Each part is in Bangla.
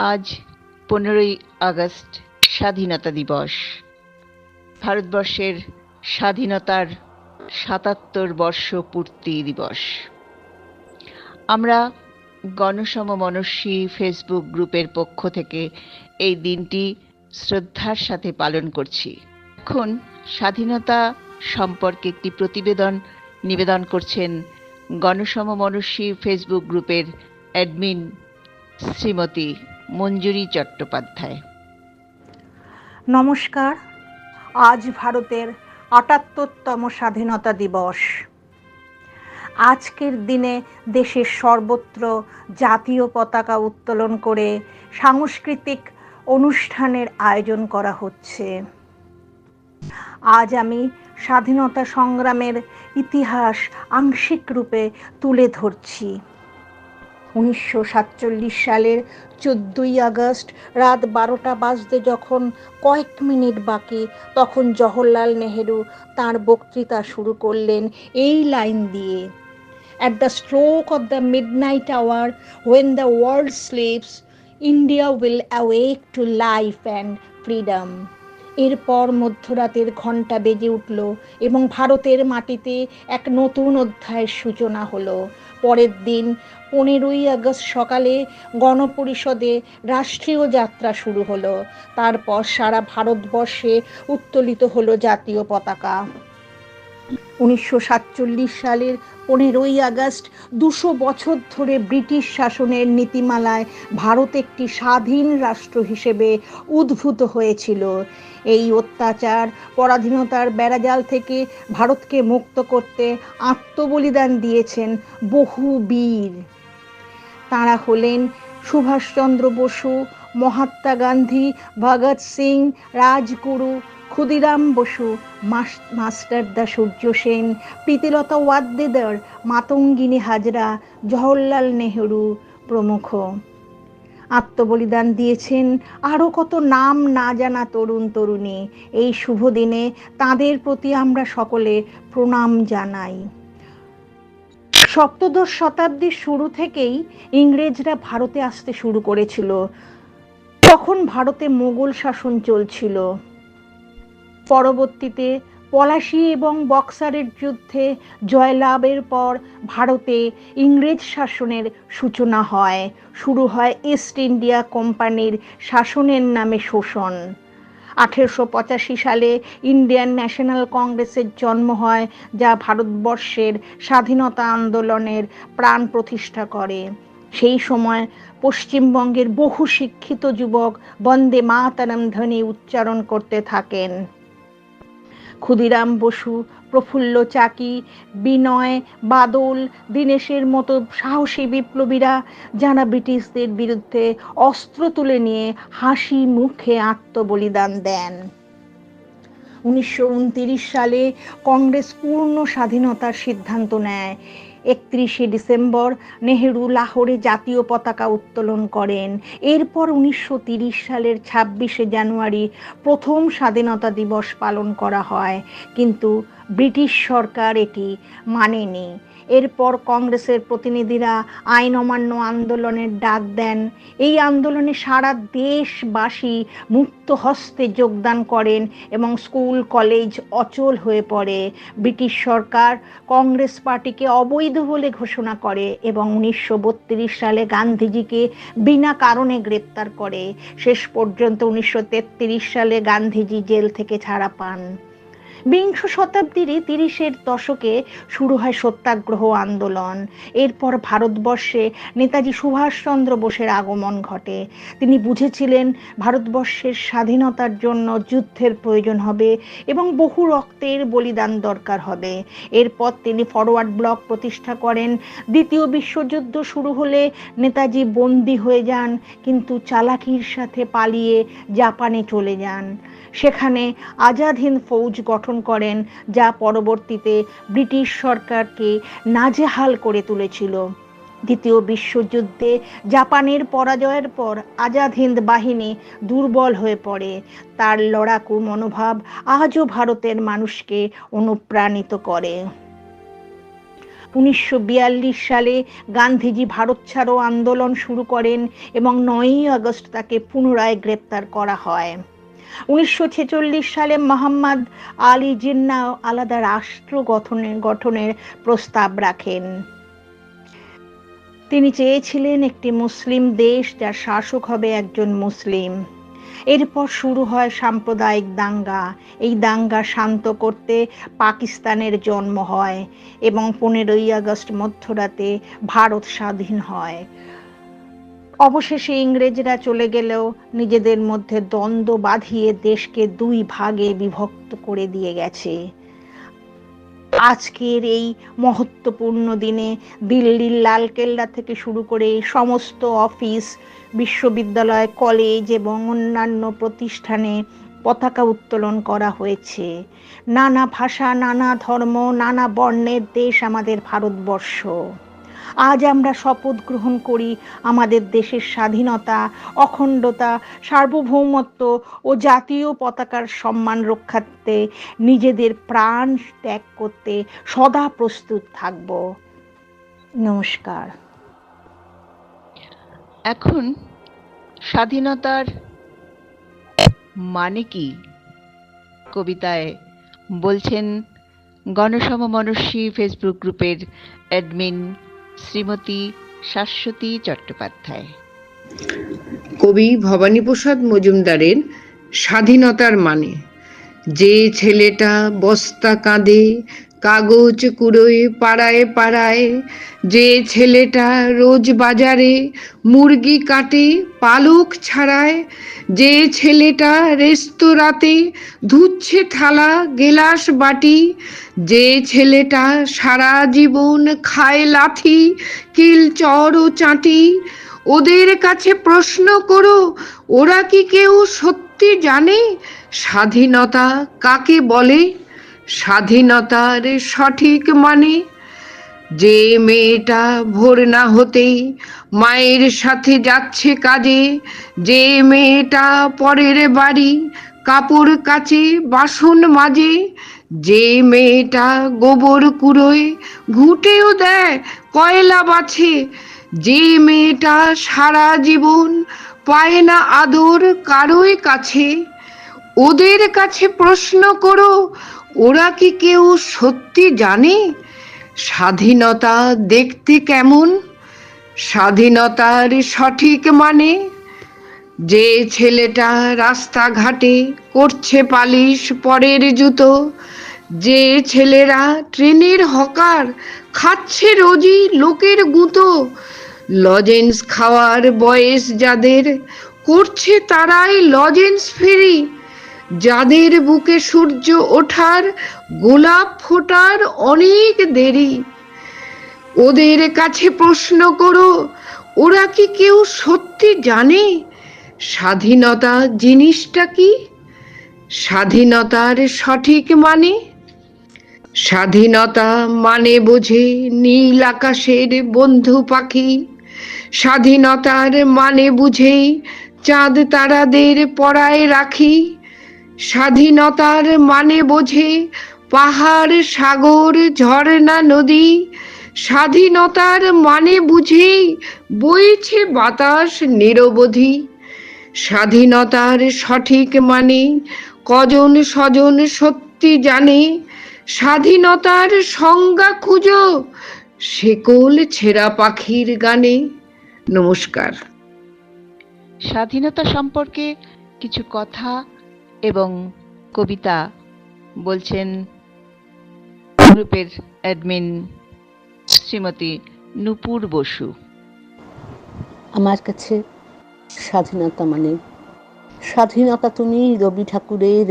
আজ 15ই আগস্ট স্বাধীনতা দিবস। ভারতবর্ষের স্বাধীনতার ৭৭ বর্ষ পূর্তি দিবস। আমরা গণসমমনস্বী ফেসবুক গ্রুপের পক্ষ থেকে এই দিনটি শ্রদ্ধার সাথে পালন করছি। এখন স্বাধীনতা সম্পর্কে একটি প্রতিবেদন নিবেদন করছেন গণসমমনস্বী ফেসবুক গ্রুপের অ্যাডমিন শ্রীমতী মঞ্জুরি চট্টোপাধ্যায়। নমস্কার। আজ ভারতের ৭৮তম স্বাধীনতা দিবস। আজকের দিনে দেশের সর্বত্র জাতীয় পতাকা উত্তোলন করে সাংস্কৃতিক অনুষ্ঠানের আয়োজন করা হচ্ছে। আজ আমি স্বাধীনতা সংগ্রামের ইতিহাস আংশিক রূপে তুলে ধরছি। 1947 সালের 14ই আগস্ট রাত 12টা বাজতে যখন কয়েক মিনিট বাকি, তখন জওহরলাল নেহেরু তাঁর বক্তৃতা শুরু করলেন এই লাইন দিয়ে: At the stroke of the midnight hour, when the world sleeps, India will awake to life and freedom. এরপর মধ্যরাতের ঘণ্টা বেজে উঠল এবং ভারতের মাটিতে এক নতুন অধ্যায়ের সূচনা হলো। পরের দিন 15ই আগস্ট সকালে গণপরিষদে রাষ্ট্রীয় যাত্রা শুরু হলো। তারপর সারা ভারতবর্ষে উত্তোলিত হলো জাতীয় পতাকা। 1947 সালের 15ই আগস্ট 200 বছর ধরে ব্রিটিশ শাসনের নীতিমালায় ভারত একটি স্বাধীন রাষ্ট্র হিসেবে উদ্ভূত হয়েছিল। এই অত্যাচার পরাধীনতার বেড়াজাল থেকে ভারতকে মুক্ত করতে আত্মবলিদান দিয়েছেন বহু বীর। তাঁরা হলেন সুভাষচন্দ্র বসু, মহাত্মা গান্ধী, ভগৎ সিং, রাজগুরু, ক্ষুদিরাম বসু, মাস্টারদা সূর্য সেন, প্রীতিলতা ওয়াদ্দেদার, মাতঙ্গিনী হাজরা, জওহরলাল নেহেরু প্রমুখ। আত্মবলিদান দিয়েছেন আরও কত নাম না জানা তরুণ তরুণী। এই শুভ দিনে তাঁদের প্রতি আমরা সকলে প্রণাম জানাই। সপ্তদশ শতাব্দীর শুরু থেকেই ইংরেজরা ভারতে আসতে শুরু করেছিল। তখন ভারতে মোগল শাসন চলছিল। পরবর্তীতে পলাশী এবং বক্সারের যুদ্ধে জয়লাভের পর ভারতে ইংরেজ শাসনের সূচনা হয়। শুরু হয় ইস্ট ইন্ডিয়া কোম্পানির শাসনের নামে শোষণ। 1885 সালে ইন্ডিয়ান ন্যাশনাল কংগ্রেসের জন্ম হয়, যা ভারতবর্ষের স্বাধীনতা আন্দোলনের প্রাণ প্রতিষ্ঠা করে। সেই সময় পশ্চিমবঙ্গের বহু শিক্ষিত যুবক বন্দে মাতরম ধ্বনি উচ্চারণ করতে থাকেন। ক্ষুদিরাম বসু, প্রফুল্ল চাকি, বিনয় বাদল, দীনেশের মতো সাহসী বিপ্লবীরা যারা ব্রিটিশদের বিরুদ্ধে অস্ত্র তুলে নিয়ে হাসি মুখে আত্মবলিদান দেন। 1929 সালে কংগ্রেস পূর্ণ স্বাধীনতার সিদ্ধান্ত নেয়। 31শে ডিসেম্বর নেহেরু লাহোরে জাতীয় পতাকা উত্তোলন করেন। এরপর 1930 সালের 26শে জানুয়ারি প্রথম স্বাধীনতা দিবস পালন করা হয়, কিন্তু ব্রিটিশ সরকার এটি মানেনি। এরপর কংগ্রেসের প্রতিনিধিরা আইন অমান্য আন্দোলনের ডাক দেন। এই আন্দোলনে সারা দেশবাসী মুক্ত হস্তে যোগদান করেন এবং স্কুল কলেজ অচল হয়ে পড়ে। ব্রিটিশ সরকার কংগ্রেস পার্টিকে অবৈধ বলে ঘোষণা করে এবং 1932 সালে গান্ধীজিকে বিনা কারণে গ্রেপ্তার করে। শেষ পর্যন্ত 1933 সালে গান্ধীজি জেল থেকে ছাড়া পান। বিংশ শতাব্দীর 30-এর দশকে শুরু হয় সত্যাগ্রহ আন্দোলন। এরপর ভারতবর্ষে নেতাজি সুভাষচন্দ্র বোসের আগমন ঘটে। তিনি বুঝেছিলেন ভারতবর্ষের স্বাধীনতার জন্য যুদ্ধের প্রয়োজন হবে এবং বহু রক্তের বলিদান দরকার হবে। এরপর তিনি ফরওয়ার্ড ব্লক প্রতিষ্ঠা করেন। দ্বিতীয় বিশ্বযুদ্ধ শুরু হলে নেতাজি বন্দী হয়ে যান, কিন্তু চালাকির সাথে পালিয়ে জাপানে চলে যান। সেখানে আজাদ হিন্দ ফৌজ গঠন করেন, যা পরবর্তীতে ব্রিটিশ সরকারকে নাজেহাল করে তুলেছিল। দ্বিতীয় বিশ্বযুদ্ধে জাপানের পরাজয়ের পর আজাদ হিন্দ বাহিনী দুর্বল হয়ে পড়ে। তার লড়াকু মনোভাব আজও ভারতের মানুষকে অনুপ্রাণিত করে। 1942 সালে গান্ধীজি ভারত ছাড়ো আন্দোলন শুরু করেন এবং 9ই আগস্ট তাকে পুনরায় গ্রেপ্তার করা হয়। 1946 সালে মোহাম্মদ আলী জিন্নাহ আলাদা রাষ্ট্র গঠনের প্রস্তাব রাখেন। তিনি চেয়েছিলেন একটি মুসলিম দেশ যার শাসক হবে একজন মুসলিম। এরপর শুরু হয় সাম্প্রদায়িক দাঙ্গা। এই দাঙ্গা শান্ত করতে পাকিস্তানের জন্ম হয় এবং 15ই আগস্ট মধ্যরাতে ভারত স্বাধীন হয়। অবশেষে ইংরেজরা চলে গেলেও নিজেদের মধ্যে দ্বন্দ্ব বাঁধিয়ে দেশকে দুই ভাগে বিভক্ত করে দিয়ে গেছে। আজকের এই মহত্বপূর্ণ দিনে দিল্লির লালকেল্লা থেকে শুরু করে সমস্ত অফিস, বিশ্ববিদ্যালয়, কলেজ এবং অন্যান্য প্রতিষ্ঠানে পতাকা উত্তোলন করা হয়েছে। নানা ভাষা, নানা ধর্ম, নানা বর্ণের দেশ আমাদের ভারতবর্ষ। আজ আমরা শপথ গ্রহণ করি আমাদের দেশের স্বাধীনতা, অখণ্ডতা, সার্বভৌমত্ব ও জাতীয় পতাকার সম্মান রক্ষার্থে নিজেদের প্রাণ ত্যাগ করতে সদা প্রস্তুত থাকব। নমস্কার। এখন স্বাধীনতার মানে কি কবিতায় বলছেন গণসমমনস্বী ফেসবুক গ্রুপের অ্যাডমিন শ্রীমতী শাশ্বতী চট্টোপাধ্যায়। কবি ভবানীপ্রসাদ মজুমদারের স্বাধীনতার মানে, যে ছেলেটা বস্তা কাঁধে কাগজ কুড়োয় পাড়ায় পাড়ায়, যে ছেলেটা রোজ বাজারে মুরগি কাটে পালক ছাড়ায়, যে ছেলেটা রেস্তোরাঁতে ধুচ্ছে থালা গেলাস বাটি, যে ছেলেটা সারা জীবন খায় লাথি কিল চর ও চাটি, ওদের কাছে প্রশ্ন করো ওরা কি কেউ সত্যি জানে স্বাধীনতা কাকে বলে, স্বাধীনতার সঠিক মানে। যে মেয়েটা ভোর না হতেই মায়ের সাথে যাচ্ছে কাজে, যে মেয়েটা পরের বাড়ি কাপড় কাচে বাসন মাজে, যে মেয়েটা গোবর কুড়োয় ঘুঁটেও দেয় কয়লা বাছে, যে মেয়েটা সারা জীবন পায় না আদর কারোই কাছে, ওদের কাছে প্রশ্ন করো ওরা কি কেউ সত্যি জানে স্বাধীনতা দেখতে কেমন, স্বাধীনতার সঠিক মানে। যে ছেলেটা রাস্তাঘাটে করছে পালিশ পরের জুতো, যে ছেলেরা ট্রেনের হকার খাচ্ছে রোজই লোকের গুঁতো, লজেন্স খাওয়ার বয়স যাদের করছে তারাই লজেন্স ফেরি, যাদের বুকে সূর্য ওঠার গোলাপ ফোটার অনেক দেরি, ওদের কাছে প্রশ্ন করো ওরা কি কেউ সত্যি জানে স্বাধীনতা জিনিসটা কি, স্বাধীনতার সঠিক মানে। স্বাধীনতা মানে বোঝে নীল আকাশের বন্ধু পাখি, স্বাধীনতার মানে বুঝেই চাঁদ তারাদের পরায় রাখি, স্বাধীনতার মানে বোঝে পাহাড় সাগর ঝর্ণা নদী, স্বাধীনতার মানে বুঝেই বইছে বাতাস নিরবধি, স্বাধীনতার সঠিক মানে কজন স্বজন সত্যি জানে, স্বাধীনতার সংজ্ঞা খুঁজো শেকল ছেঁড়া পাখির গানে। নমস্কার। স্বাধীনতা সম্পর্কে কিছু কথা এবং কবিতা বলছেন গ্রুপের অ্যাডমিন শ্রীমতী নূপুর বসু। আমার কাছে স্বাধীনতা মানে, স্বাধীনতা তুমি রবি ঠাকুরের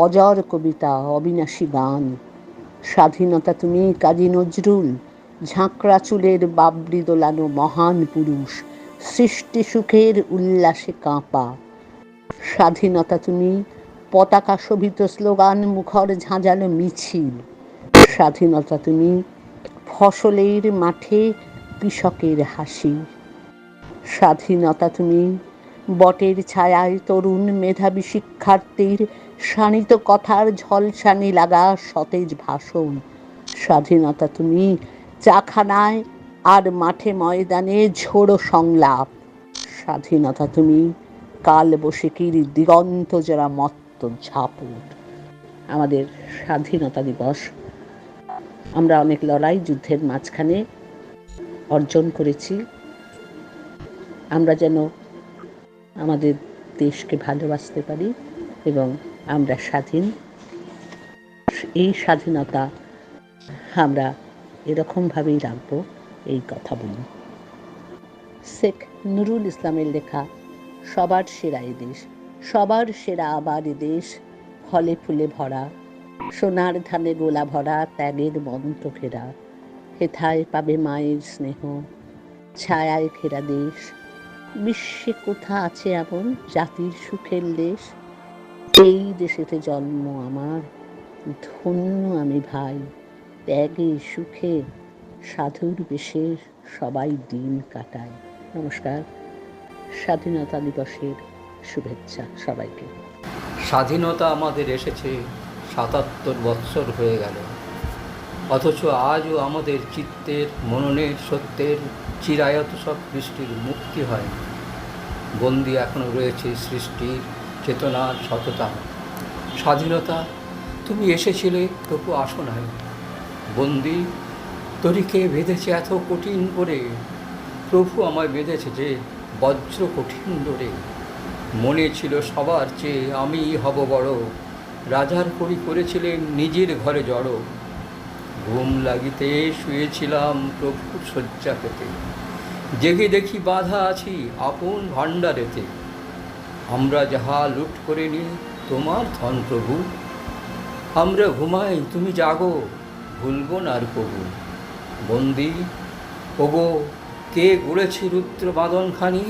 অজর কবিতা, অবিনাশী গান, স্বাধীনতা তুমি কাজী নজরুল, ঝাঁকড়া চুলের বাবরি দোলানো মহান পুরুষ, সৃষ্টি সুখের উল্লাসে কাঁপা, স্বাধীনতা তুমি পতাকা শোভিত স্লোগান মুখর ঝাঁঝালো মিছিল, স্বাধীনতা তুমি ফসলের মাঠে কৃষকের হাসি, স্বাধীনতা তুমি বটের ছায়ায় তরুণ মেধাবী শিক্ষার্থীর শানিত কথার ঝলসানি লাগা সতেজ ভাষণ, স্বাধীনতা তুমি চাখানায় আর মাঠে ময়দানে ঝোড়ো সংলাপ। স্বাধীনতা তুমি কাল বৈশাখীর দিগন্ত জোড়া মত্ত ঝাপট। আমাদের স্বাধীনতা দিবস আমরা অনেক লড়াই যুদ্ধের মাঝখানে অর্জন করেছি। আমরা যেন আমাদের দেশকে ভালোবাসতে পারি এবং আমরা স্বাধীন। এই স্বাধীনতা আমরা এরকমভাবেই রাখবো, এই কথা বলি। শেখ নুরুল ইসলামের লেখা সবার সেরা এ দেশ, সবার সেরা আবার এ দেশ, ফলে ফুলে ভরা, সোনার ধানে গোলা ভরা, ত্যাগের মন্ত্র ঘেরা, হেথায় পাবে মায়ের স্নেহ, ছায়ায় ঘেরা দেশ। বিশ্বে কোথা আছে এমন জাতির সুখের দেশ? এই দেশেতে জন্ম আমার, ধন্য আমি ভাই। ত্যাগে সুখে সাধুর বেশে সবাই দিন কাটায়। নমস্কার, স্বাধীনতা দিবসের শুভেচ্ছা সবাইকে। স্বাধীনতা আমাদের এসেছে ৭৭ বৎসর হয়ে গেল, অথচ আজও আমাদের চিত্তের মননের সত্যের চিরায়ত সব সৃষ্টির মুক্তি হয়নি। বন্দি এখনও রয়েছে সৃষ্টির চেতনার সততা। স্বাধীনতা তুমি এসেছিলে, তবু আসো নাই। বন্দি তরিকে বেঁধেছে এত কঠিন করে, প্রভু আমায় বেঁধেছে যে বজ্র কঠিন ডোরে। মনে ছিল সবার চেয়ে আমি হব বড়, রাজার পরি করেছিলেন নিজের ঘরে জড়ো। ঘুম লাগিতে শুয়েছিলাম প্রভুর শয্যা পেতে, জেগে দেখি বাধা আছি আপন ভাণ্ডারেতে। আমরা যাহা লুট করে নিই তোমার ধন প্রভু, আমরা ঘুমাই তুমি জাগো, ভুলব না আর কবু। বন্দি ওগো, কে গড়েছে রুদ্র বাঁধনখানি?